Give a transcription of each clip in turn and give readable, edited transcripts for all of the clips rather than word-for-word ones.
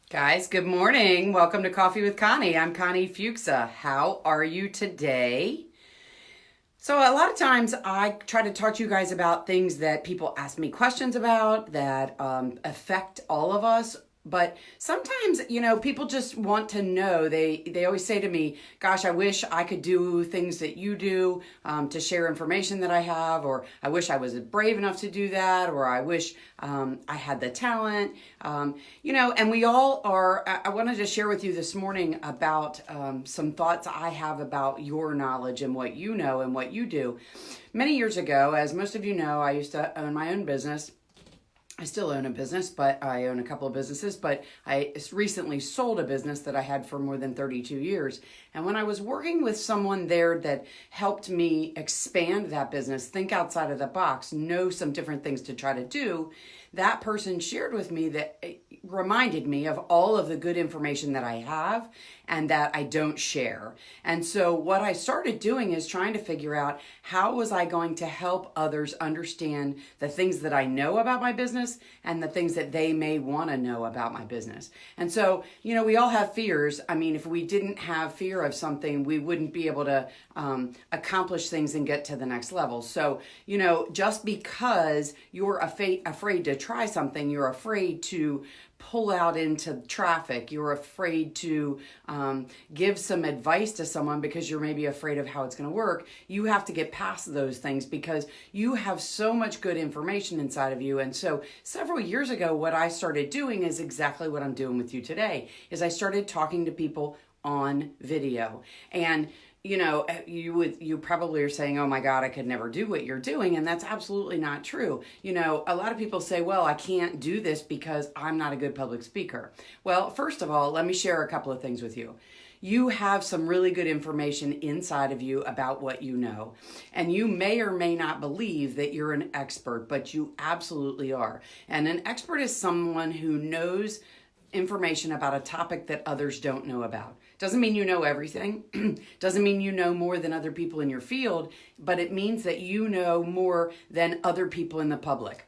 Guys, good morning. Welcome to Coffee with Connie. I'm Connie Fuksa. How are you today? So a lot of times I try to talk to you guys about things that people ask me questions about that affect all of us. But sometimes, people just want to know. They always say to me, gosh, I wish I could do things that you do to share information that I have, or I wish I was brave enough to do that, or I wish I had the talent. And we all are. I wanted to share with you this morning about some thoughts I have about your knowledge and what you know and what you do. Many years ago, as most of you know, I used to own my own business. I still own a business, but I own a couple of businesses, but I recently sold a business that I had for more than 32 years. And when I was working with someone there that helped me expand that business, think outside of the box, know some different things to try to do, that person shared with me that it reminded me of all of the good information that I have and that I don't share. And so what I started doing is trying to figure out how was I going to help others understand the things that I know about my business and the things that they may want to know about my business. And so, we all have fears. I mean, if we didn't have fear of something, we wouldn't be able to accomplish things and get to the next level. So, just because you're afraid to try something, you're afraid to pull out into traffic, you're afraid to give some advice to someone because you're maybe afraid of how it's going to work, you have to get past those things because you have so much good information inside of you. And so several years ago, what I started doing is exactly what I'm doing with you today, is I started talking to people on video. And you probably are saying, oh my God, I could never do what you're doing. And that's absolutely not true. A lot of people say, well, I can't do this because I'm not a good public speaker. Well, first of all, let me share a couple of things with you. You have some really good information inside of you about what you know. And you may or may not believe that you're an expert, but you absolutely are. And an expert is someone who knows information about a topic that others don't know about. Doesn't mean you know everything. Doesn't mean you know more than other people in your field, but it means that you know more than other people in the public.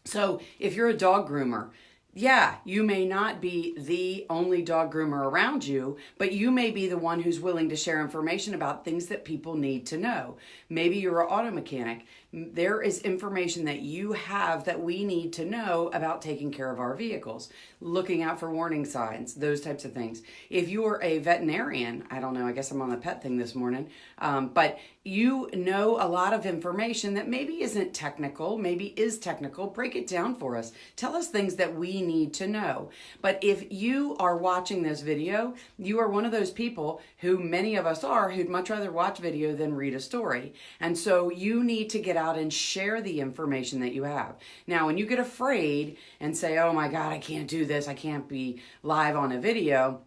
So if you're a dog groomer, yeah, you may not be the only dog groomer around you, but you may be the one who's willing to share information about things that people need to know. Maybe you're an auto mechanic. There is information that you have that we need to know about taking care of our vehicles, looking out for warning signs, those types of things. If you're a veterinarian, I don't know, I guess I'm on the pet thing this morning, but you know a lot of information that maybe isn't technical, maybe is technical. Break it down for us. Tell us things that we need to know. But if you are watching this video, you are one of those people who many of us are, who'd much rather watch video than read a story. And so you need to get out and share the information that you have. Now, when you get afraid and say, oh my God, I can't do this, I can't be live on a video,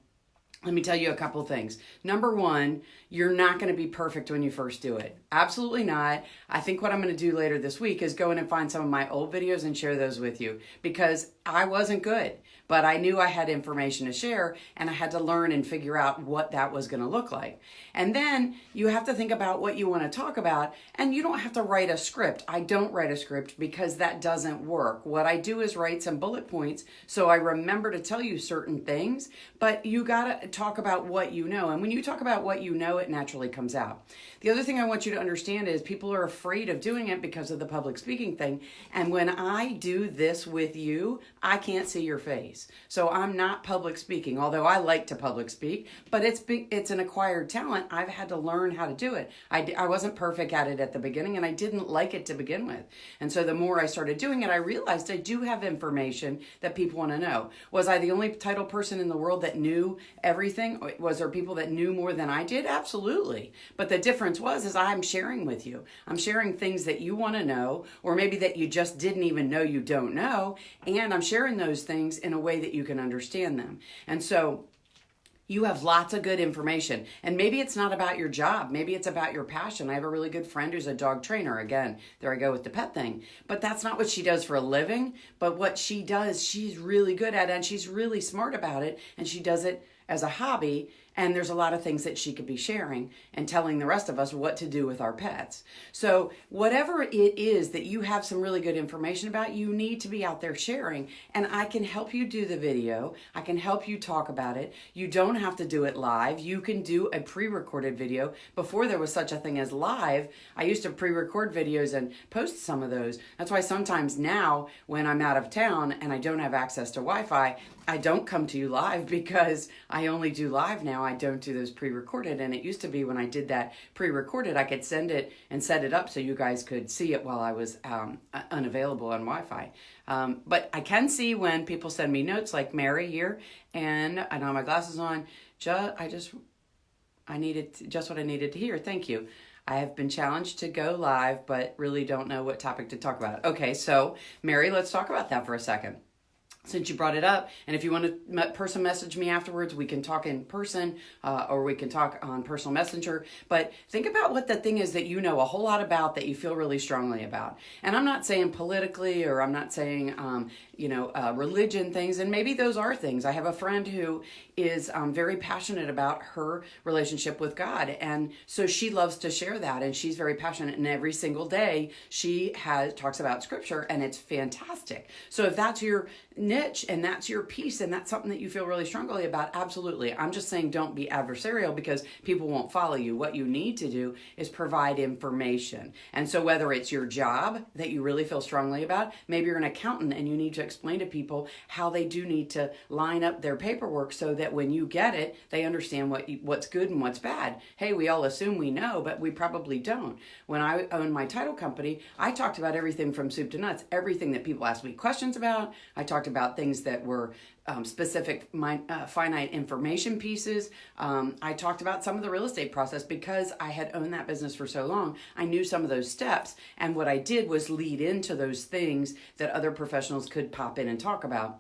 let me tell you a couple of things. Number one, you're not going to be perfect when you first do it. Absolutely not. I think what I'm going to do later this week is go in and find some of my old videos and share those with you because I wasn't good, but I knew I had information to share and I had to learn and figure out what that was going to look like. And then you have to think about what you want to talk about, and you don't have to write a script. I don't write a script because that doesn't work. What I do is write some bullet points so I remember to tell you certain things, but you got to talk about what you know. And when you talk about what you know, it naturally comes out. The other thing I want you to understand is people are afraid of doing it because of the public speaking thing. And when I do this with you, I can't see your face. So I'm not public speaking, although I like to public speak, but it's an acquired talent. I've had to learn how to do it. I wasn't perfect at it at the beginning, and I didn't like it to begin with. And so the more I started doing it, I realized I do have information that people want to know. Was I the only title person in the world that knew everything? Was there people that knew more than I did? Absolutely. But the difference is I'm sharing with you. I'm sharing things that you want to know, or maybe that you just didn't even know you don't know. And I'm sharing those things in a way that you can understand them. And so you have lots of good information. And maybe it's not about your job. Maybe it's about your passion. I have a really good friend who's a dog trainer. Again, there I go with the pet thing. But that's not what she does for a living. But what she does, she's really good at it, and she's really smart about it. And she does it as a hobby. And there's a lot of things that she could be sharing and telling the rest of us what to do with our pets. So whatever it is that you have some really good information about, you need to be out there sharing. And I can help you do the video. I can help you talk about it. You don't have to do it live. You can do a pre-recorded video. Before there was such a thing as live, I used to pre-record videos and post some of those. That's why sometimes now when I'm out of town and I don't have access to Wi-Fi, I don't come to you live because I only do live now. I don't do those pre-recorded. And it used to be when I did that pre-recorded, I could send it and set it up so you guys could see it while I was unavailable on Wi-Fi. But I can see when people send me notes like Mary here, and I don't have my glasses on. I needed just what I needed to hear. Thank you. I have been challenged to go live, but really don't know what topic to talk about. Okay, so Mary, let's talk about that for a second, since you brought it up. And if you want to person message me afterwards, we can talk in person or we can talk on personal messenger. But think about what the thing is that you know a whole lot about, that you feel really strongly about. And I'm not saying politically, or I'm not saying religion things, and maybe those are things. I have a friend who is very passionate about her relationship with God, and so she loves to share that, and she's very passionate, and every single day she talks about scripture, and it's fantastic. So if that's your niche and that's your piece and that's something that you feel really strongly about, absolutely. I'm just saying don't be adversarial, because people won't follow you. What you need to do is provide information. And so whether it's your job that you really feel strongly about, maybe you're an accountant and you need to explain to people how they do need to line up their paperwork so that when you get it, they understand what's good and what's bad. Hey, we all assume we know, but we probably don't. When I owned my title company, I talked about everything from soup to nuts, everything that people asked me questions about. I talked about things that were specific finite information pieces. I talked about some of the real estate process because I had owned that business for so long. I knew some of those steps, and what I did was lead into those things that other professionals could pop in and talk about.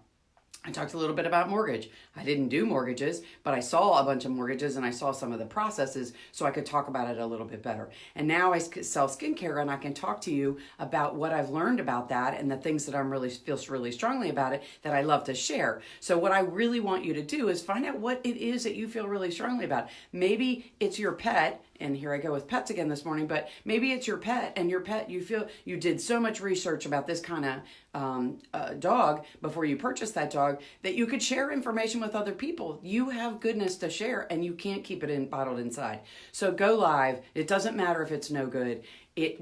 I talked a little bit about mortgage. I didn't do mortgages, but I saw a bunch of mortgages and I saw some of the processes so I could talk about it a little bit better. And now I sell skincare, and I can talk to you about what I've learned about that and the things that I feel really strongly about it that I love to share. So what I really want you to do is find out what it is that you feel really strongly about. Maybe it's your pet, and here I go with pets again this morning, but maybe it's your pet, and your pet, you feel you did so much research about this kind of dog before you purchased that dog that you could share information with other people. You have goodness to share, and you can't keep it bottled inside. So go live. It doesn't matter if it's no good.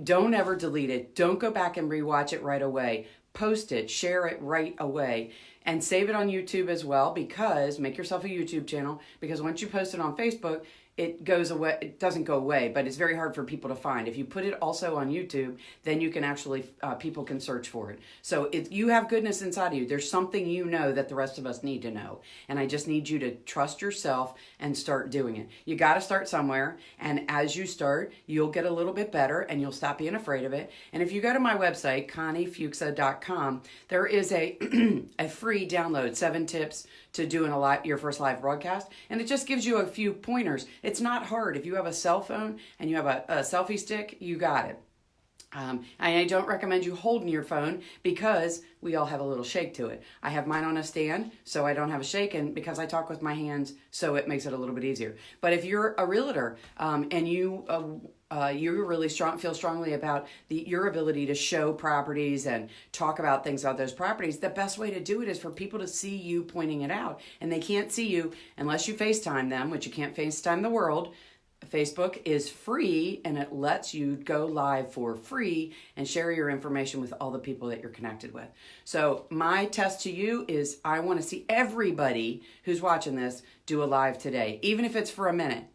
Don't ever delete it. Don't go back and rewatch it right away. Post it, share it right away, and save it on YouTube as well, because make yourself a YouTube channel, because once you post it on Facebook, it goes away. It doesn't go away, but it's very hard for people to find. If you put it also on YouTube, then you can actually, people can search for it. So if you have goodness inside of you, there's something you know that the rest of us need to know. And I just need you to trust yourself and start doing it. You got to start somewhere. And as you start, you'll get a little bit better and you'll stop being afraid of it. And if you go to my website, ConnieFuksa.com, there is a free download, 7 tips to doing your first live broadcast. And it just gives you a few pointers. It's not hard. If you have a cell phone and you have a selfie stick, you got it. I don't recommend you holding your phone because we all have a little shake to it. I have mine on a stand, so I don't have a shake, and because I talk with my hands, so it makes it a little bit easier. But if you're a realtor and you really feel strongly about your ability to show properties and talk about things about those properties, the best way to do it is for people to see you pointing it out. And they can't see you unless you FaceTime them, which you can't FaceTime the world. Facebook is free, and it lets you go live for free and share your information with all the people that you're connected with. So my test to you is I want to see everybody who's watching this do a live today, even if it's for a minute.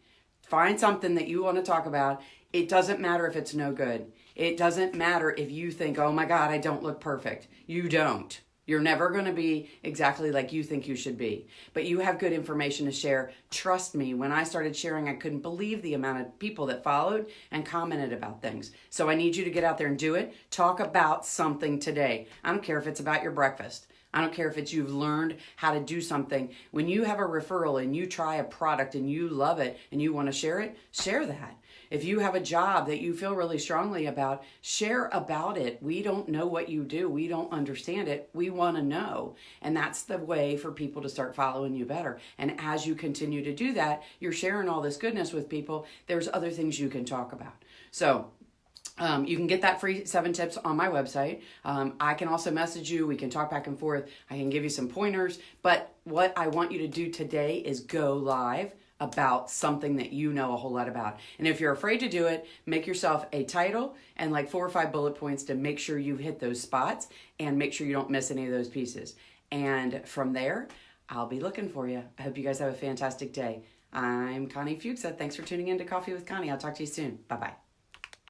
Find something that you want to talk about. It doesn't matter if it's no good. It doesn't matter if you think, oh my God, I don't look perfect. You don't. You're never going to be exactly like you think you should be. But you have good information to share. Trust me, when I started sharing, I couldn't believe the amount of people that followed and commented about things. So I need you to get out there and do it. Talk about something today. I don't care if it's about your breakfast. I don't care if it's you've learned how to do something. When you have a referral and you try a product and you love it and you want to share it, share that. If you have a job that you feel really strongly about, share about it. We don't know what you do. We don't understand it. We want to know. And that's the way for people to start following you better. And as you continue to do that, you're sharing all this goodness with people. There's other things you can talk about. So you can get that free 7 tips on my website. I can also message you. We can talk back and forth. I can give you some pointers. But what I want you to do today is go live about something that you know a whole lot about. And if you're afraid to do it, make yourself a title and like 4 or 5 bullet points to make sure you hit those spots and make sure you don't miss any of those pieces. And from there, I'll be looking for you. I hope you guys have a fantastic day. I'm Connie Fuksa. Thanks for tuning in to Coffee with Connie. I'll talk to you soon. Bye-bye.